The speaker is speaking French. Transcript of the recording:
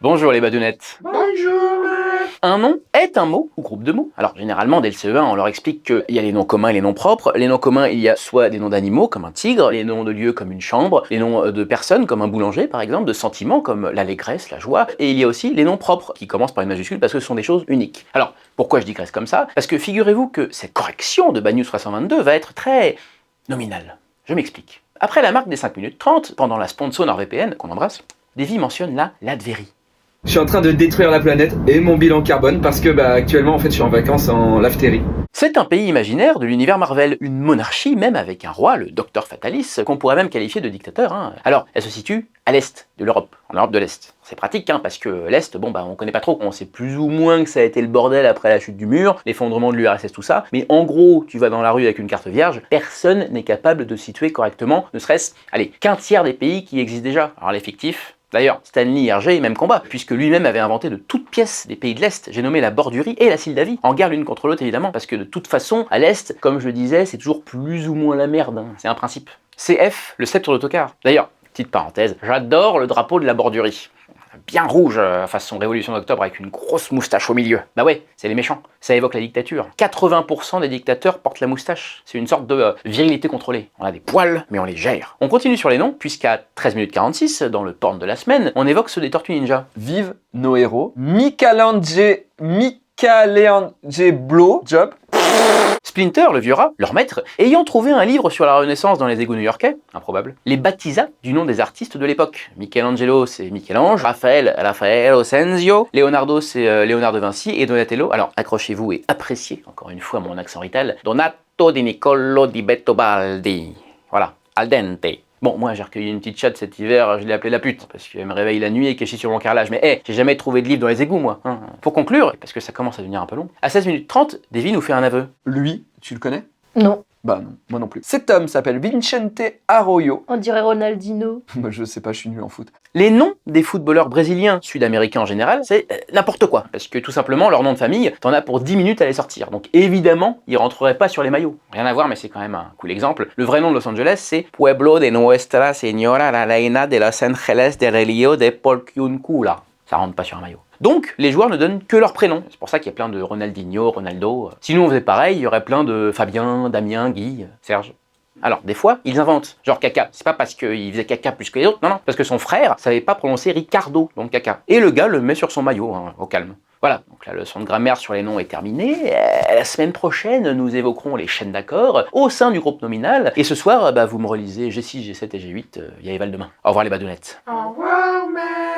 Bonjour les badounettes. Bonjour. Un nom est un mot ou groupe de mots. Alors généralement dès le CE1 on leur explique qu'il y a les noms communs et les noms propres. Les noms communs il y a soit des noms d'animaux comme un tigre, les noms de lieux comme une chambre, les noms de personnes comme un boulanger par exemple, de sentiments comme l'allégresse, la joie, et il y a aussi les noms propres qui commencent par une majuscule parce que ce sont des choses uniques. Alors pourquoi je digresse comme ça? Parce que figurez-vous que cette correction de Bad News 322 va être très nominale. Je m'explique. Après la marque des 5 minutes 30, pendant la sponsor NordVPN qu'on embrasse, Davy mentionne la Ladverie. Je suis en train de détruire la planète et mon bilan carbone parce que actuellement en fait je suis en vacances en Laftérie. C'est un pays imaginaire de l'univers Marvel, une monarchie même avec un roi, le Docteur Fatalis, qu'on pourrait même qualifier de dictateur. Alors, elle se situe à l'est de l'Europe, en Europe de l'Est. C'est pratique parce que l'Est, on connaît pas trop, on sait plus ou moins que ça a été le bordel après la chute du mur, l'effondrement de l'URSS, tout ça, mais en gros, tu vas dans la rue avec une carte vierge, personne n'est capable de situer correctement, ne serait-ce, qu'un tiers des pays qui existent déjà. Alors les fictifs, d'ailleurs, Stanley Hergé, même combat, puisque lui-même avait inventé de toutes pièces des pays de l'Est. J'ai nommé la Bordurie et la Sildavie, en guerre l'une contre l'autre évidemment, parce que de toute façon, à l'Est, comme je le disais, c'est toujours plus ou moins la merde, c'est un principe. CF, le sceptre d'autocar. D'ailleurs, petite parenthèse, j'adore le drapeau de la Bordurie. Bien rouge, façon Révolution d'Octobre avec une grosse moustache au milieu. Bah ouais, c'est les méchants. Ça évoque la dictature. 80% des dictateurs portent la moustache. C'est une sorte de virilité contrôlée. On a des poils, mais on les gère. On continue sur les noms, puisqu'à 13 minutes 46, dans le porn de la semaine, on évoque ceux des Tortues Ninja. Vive nos héros. Michaelangelo Job. Splinter, le vieux rat, leur maître, ayant trouvé un livre sur la Renaissance dans les égouts new-yorkais, improbable, les baptisa du nom des artistes de l'époque. Michelangelo, c'est Michel-Ange, Raphaël Osenzio, Leonardo, c'est Léonard de Vinci, et Donatello, alors accrochez-vous et appréciez, encore une fois mon accent rital, Donato di Niccolo di Bettobaldi. Voilà, al dente. Bon, moi j'ai recueilli une petite chatte cet hiver, je l'ai appelée la pute, parce qu'elle me réveille la nuit et qu'elle chie sur mon carrelage. Mais j'ai jamais trouvé de livre dans les égouts, moi. Pour conclure, parce que ça commence à devenir un peu long, à 16 minutes 30, Davy nous fait un aveu. Lui, tu le connais? Non. Bah non, moi non plus. Cet homme s'appelle Vicente Arroyo. On dirait Ronaldinho. Moi je sais pas, je suis nul en foot. Les noms des footballeurs brésiliens, sud-américains en général, c'est n'importe quoi. Parce que tout simplement, leur nom de famille, t'en as pour 10 minutes à les sortir. Donc évidemment, ils rentreraient pas sur les maillots. Rien à voir, mais c'est quand même un cool exemple. Le vrai nom de Los Angeles, c'est Pueblo de Nuestra Señora la Reina de Los Angeles de Rio de Porciuncula. Ça rentre pas sur un maillot. Donc, les joueurs ne donnent que leur prénom. C'est pour ça qu'il y a plein de Ronaldinho, Ronaldo. Sinon, on faisait pareil, il y aurait plein de Fabien, Damien, Guy, Serge. Alors, des fois, ils inventent. Genre caca. C'est pas parce qu'il faisait caca plus que les autres, non. Parce que son frère savait pas prononcer Ricardo, donc caca. Et le gars le met sur son maillot, au calme. Voilà, donc la leçon de grammaire sur les noms est terminée. La semaine prochaine, nous évoquerons les chaînes d'accords au sein du groupe nominal. Et ce soir, vous me relisez G6, G7 et G8 via Eval demain. Au revoir les badounettes. Au revoir, man.